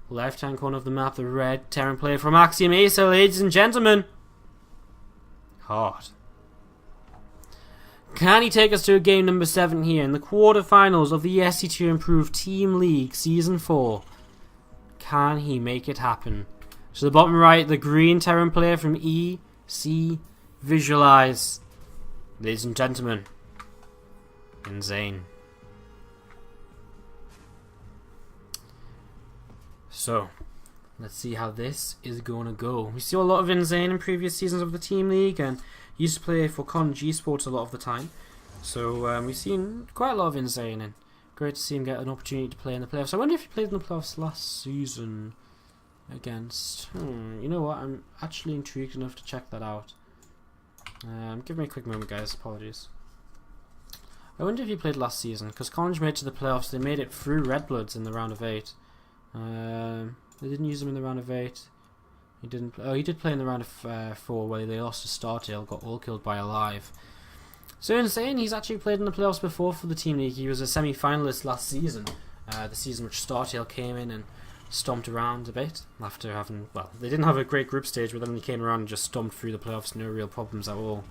Left-hand corner of the map, the red Terran player from Axiom Acer, ladies and gentlemen. Hard. Can he take us to game number 7 here in the quarterfinals of the SC2 Improved Team League Season 4? Can he make it happen? To the bottom right, the green Terran player from ECVisualize. Ladies and gentlemen, InZaNe. So, let's see how this is going to go. We saw a lot of InZaNe in previous seasons of the Team League, and he used to play for G Sports a lot of the time. So we've seen quite a lot of InZaNe, and great to see him get an opportunity to play in the playoffs. I wonder if he played in the playoffs last season against... you know what, I'm actually intrigued enough to check that out. Give me a quick moment, guys, apologies. I wonder if he played last season, because College made it to the playoffs. They made it through Red Bloods in the round of 8. They didn't use him in the round of 8. He didn't. Oh, he did play in the round of 4 where they lost to Startail, got all killed by Alive. So InZaNe, he's actually played in the playoffs before for the Team League. He was a semi-finalist last season, the season which Startail came in and stomped around a bit after having. Well, they didn't have a great group stage, but then they came around and just stomped through the playoffs, no real problems at all.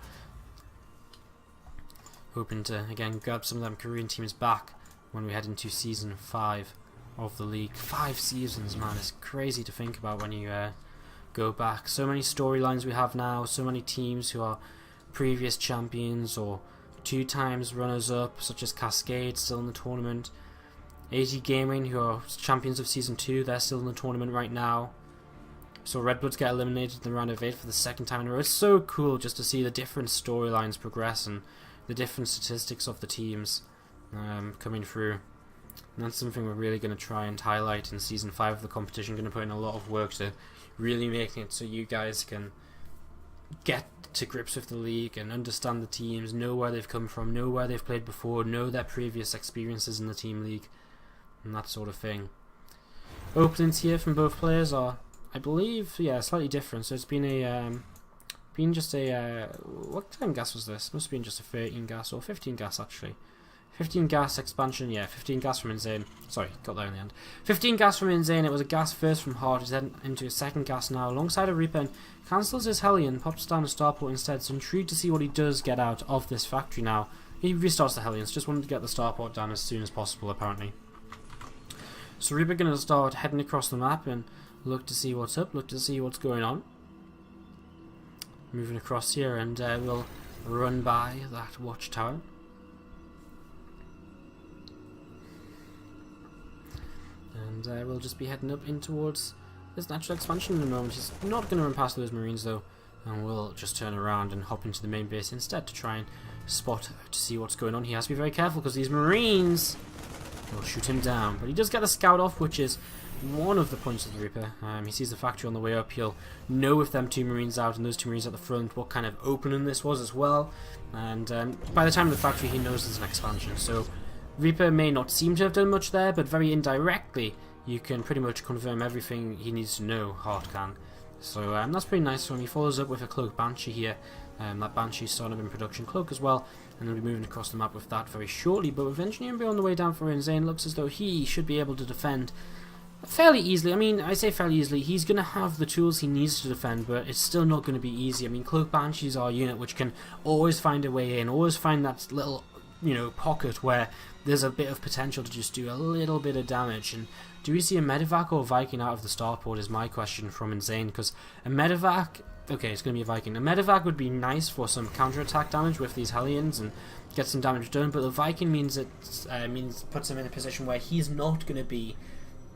Hoping to again grab some of them Korean teams back when we head into season 5 of the league. 5 seasons, man, it's crazy to think about when you go back. So many storylines we have now, so many teams who are previous champions or 2 times runners-up, such as Cascade, still in the tournament. AG Gaming, who are champions of season 2, they're still in the tournament right now. So Red Bloods get eliminated in the round of 8 for the 2nd time in a row. It's so cool just to see the different storylines progress and the different statistics of the teams coming through. And that's something we're really going to try and highlight in Season 5 of the competition. Going to put in a lot of work to really make it so you guys can get to grips with the league and understand the teams, know where they've come from, know where they've played before, know their previous experiences in the team league, and that sort of thing. Openings here from both players are, I believe, yeah, slightly different. So it's been a, what time gas was this? Must have been just a 13 gas or 15 gas actually. 15 gas expansion, yeah, 15 gas from InZaNe. Sorry, got there in the end. 15 gas from InZaNe. It was a gas first from Hard. He's then into a 2nd gas now alongside a Reaper. Cancels his Hellion, pops down a Starport instead. So intrigued to see what he does get out of this factory now. He restarts the Hellions, just wanted to get the Starport down as soon as possible apparently. So Reaper going to start heading across the map and look to see what's up, look to see what's going on. Moving across here, and we'll run by that watchtower. And we'll just be heading up in towards this natural expansion in a moment. He's not going to run past those Marines though, and we'll just turn around and hop into the main base instead to try and spot to see what's going on. He has to be very careful because these Marines will shoot him down. But he does get the scout off, which is one of the points of the Reaper. He sees the factory on the way up. He'll know with them 2 Marines out and those 2 Marines at the front what kind of opening this was as well. And by the time of the factory, he knows there's an expansion. So Reaper may not seem to have done much there, but very indirectly, you can pretty much confirm everything he needs to know, Hart can. So that's pretty nice for him. He follows up with a Cloak Banshee here. That Banshee's starting up in production. Cloak as well, and then we'll be moving across the map with that very shortly. But with Engineering on the way down for InZaNe, looks as though he should be able to defend fairly easily. I mean, I say fairly easily. He's going to have the tools he needs to defend, but it's still not going to be easy. I mean, Cloak Banshees are a unit which can always find a way in, always find that little, pocket where there's a bit of potential to just do a little bit of damage. And do we see a Medivac or a Viking out of the starport is my question from InZaNe, because a Medivac, okay, it's going to be a Viking. A Medivac would be nice for some counter-attack damage with these Hellions and get some damage done, but the Viking means puts him in a position where he's not going to be,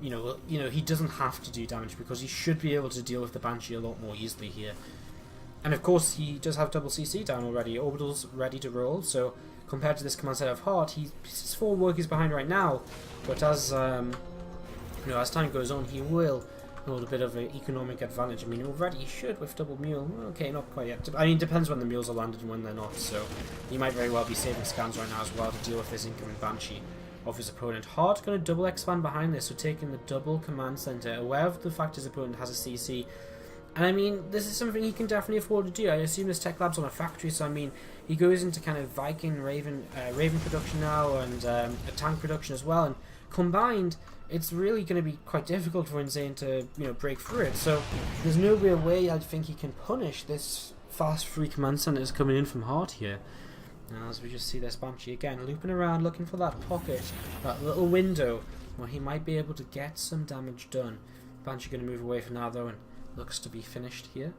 he doesn't have to do damage because he should be able to deal with the Banshee a lot more easily here. And of course, he does have double CC down already. Orbital's ready to roll, so compared to this command set of Heart, his forward work is behind right now, but as as time goes on, he will hold a bit of an economic advantage. I mean, already he should with double mule. Okay, not quite yet. I mean, it depends when the mules are landed and when they're not, so he might very well be saving scans right now as well to deal with this incoming Banshee of his opponent. Heart going to double expand behind this, so taking the double command center, aware of the fact his opponent has a CC. And I mean, this is something he can definitely afford to do. I assume this tech lab's on a factory, so I mean, he goes into kind of Viking, Raven production now, and a tank production as well. And combined, it's really going to be quite difficult for InZaNe to, break through it. So there's no real way I think he can punish this fast free command centers coming in from Heart here. And as we just see this Banshee again looping around looking for that pocket, that little window where he might be able to get some damage done. Banshee going to move away for now though, and looks to be finished here.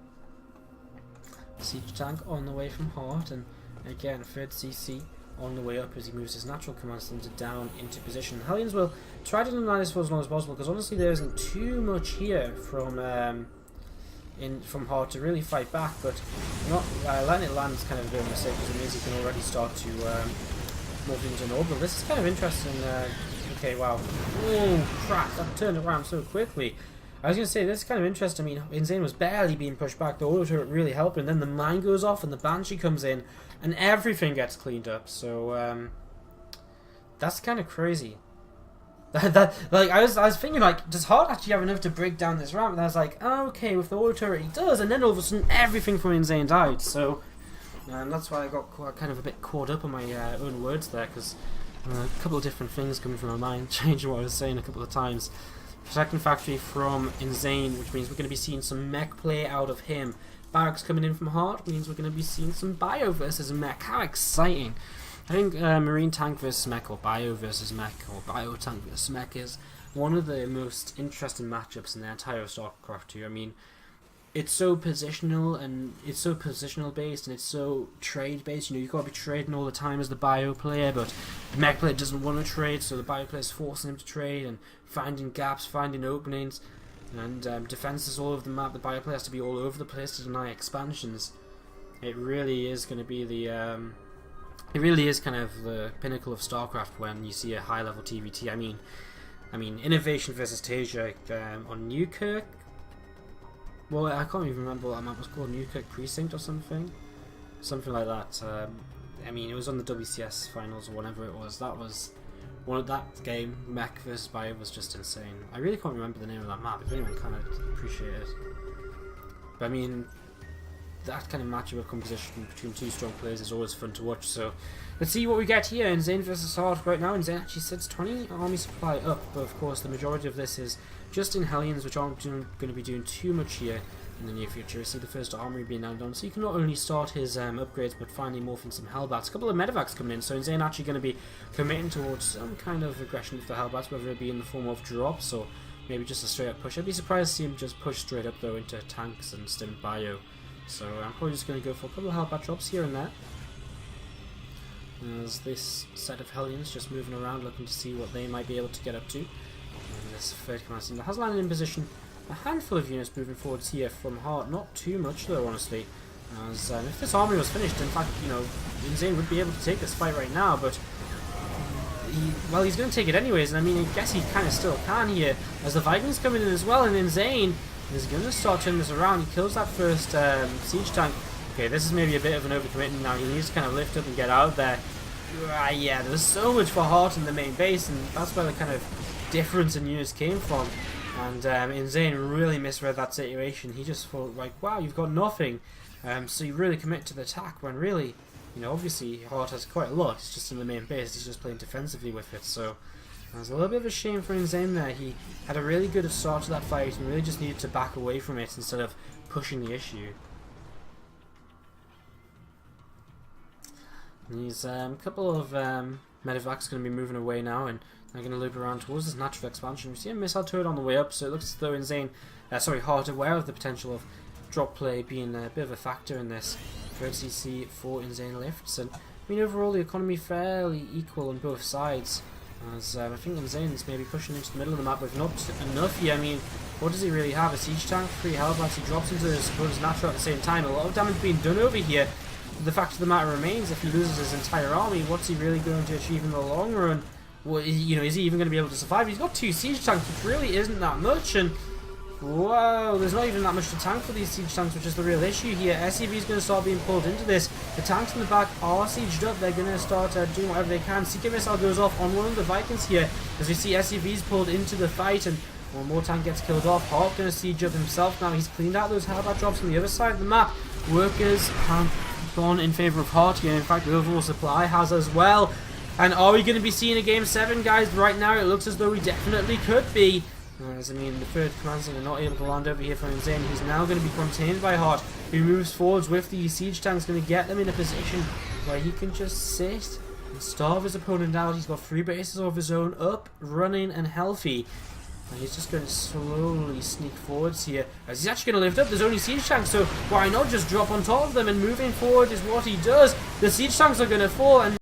Siege tank on the way from Heart, and again third CC on the way up as he moves his natural command center down into position. Hellions will try to deny this for as long as possible, because honestly there isn't too much here from Heart to really fight back, but not letting it land is kind of a bit of a mistake, because it means he can already start to move into an orbital. This is kind of interesting. Okay, wow. Oh crap, that turned around so quickly. I was going to say, this is kind of interesting. I mean, InZaNe was barely being pushed back, the auto turret really helped, and then the mine goes off and the Banshee comes in and everything gets cleaned up. So that's kind of crazy. Like I was thinking, like, does Heart actually have enough to break down this ramp? And I was like, oh, okay, with the auto turret he does, and then all of a sudden everything from InZaNe died. So that's why I got kind of a bit caught up on my own words there, because a couple of different things coming from my mind, changing what I was saying a couple of times. Second factory from InZaNe, which means we're going to be seeing some mech play out of him. Barracks coming in from Heart means we're going to be seeing some bio versus mech. How exciting! I think marine tank versus mech, or bio versus mech, or bio tank versus mech is one of the most interesting matchups in the entire StarCraft 2. I mean, it's so positional, and it's so positional based, and it's so trade based. You've got to be trading all the time as the bio player, but the mech player doesn't want to trade, so the bio player is forcing him to trade and finding gaps, finding openings, and defenses all over the map. The bio player has to be all over the place to deny expansions. It really is going to be the it really is kind of the pinnacle of StarCraft when you see a high level TVT. I mean Innovation versus Tasia on Newkirk. Well, I can't even remember what that map was called, Newkirk Precinct or something like that. I mean, it was on the WCS finals or whatever it was. That was one of that game. Mech versus Bio was just insane. I really can't remember the name of that map. If anyone kind of appreciate it, but I mean, that kind of matchup composition between two strong players is always fun to watch. So let's see what we get here in InZaNe versus Heart. Right now InZaNe actually sits 20 army supply up, but of course the majority of this is just in Hellions, which aren't going to be doing too much here in the near future. We see the first armory being added on, so you can not only start his upgrades, but finally morph in some Hellbats. A couple of medevacs coming in, so InZaNe actually going to be committing towards some kind of aggression with the Hellbats, whether it be in the form of drops or maybe just a straight up push. I'd be surprised to see him just push straight up though into tanks and stim bio. So I'm probably just going to go for a couple of Hellbat drops here and there. There's this set of Hellions just moving around, looking to see what they might be able to get up to. And this third command center has landed in position. A handful of units moving forwards here from Heart, not too much though, honestly. As if this army was finished, in fact, InZaNe would be able to take this fight right now, but he's going to take it anyways. And I mean, I guess he kind of still can here, as the Vikings coming in as well, and InZaNe is going to start turning this around. He kills that first siege tank. Okay, this is maybe a bit of an overcommitment now. He needs to kind of lift up and get out there. Yeah, there's so much for Heart in the main base, and that's where the kind of difference in units came from. And InZaNe really misread that situation. He just thought, like, wow, you've got nothing. So you really commit to the attack, when really, obviously Heart has quite a lot. It's just in the main base. He's just playing defensively with it. So there's a little bit of a shame for InZaNe there. He had a really good start to that fight and really just needed to back away from it instead of pushing the issue. These couple of medevacs going to be moving away now, and they're going to loop around towards this natural expansion. We see a missile turret on the way up, so it looks as though Heart aware of the potential of drop play being a bit of a factor in this. Third CC for InZaNe lifts, and I mean overall the economy fairly equal on both sides. As I think InZaNe is maybe pushing into the middle of the map with not enough here. I mean, what does he really have? A siege tank, 3 Hellbats, he drops into his opponent's natural at the same time. A lot of damage being done over here. The fact of the matter remains, if he loses his entire army, what's he really going to achieve in the long run? Well, is he even going to be able to survive? He's got 2 siege tanks, which really isn't that much, and whoa, there's not even that much to tank for these siege tanks, which is the real issue here. SCV is going to start being pulled into this. The tanks in the back are sieged up. They're going to start doing whatever they can. Seeker missile goes off on one of the Vikings here, as we see SCVs pulled into the fight, and one more tank gets killed off. Heart going to siege up himself now. He's cleaned out those Hellbat drops on the other side of the map. Workers have gone in favour of Heart here. In fact, the overall supply has as well. And are we going to be seeing a Game 7, guys? Right now, it looks as though we definitely could be. As I mean, the third command center not able to land over here for InZaNe. He's now going to be contained by Hart, who moves forwards with the siege tanks, going to get them in a position where he can just sit and starve his opponent out. He's got 3 bases of his own up, running, and healthy. And he's just going to slowly sneak forwards here, as he's actually going to lift up. There's only siege tanks, so why not just drop on top of them? And moving forward is what he does. The siege tanks are going to fall, and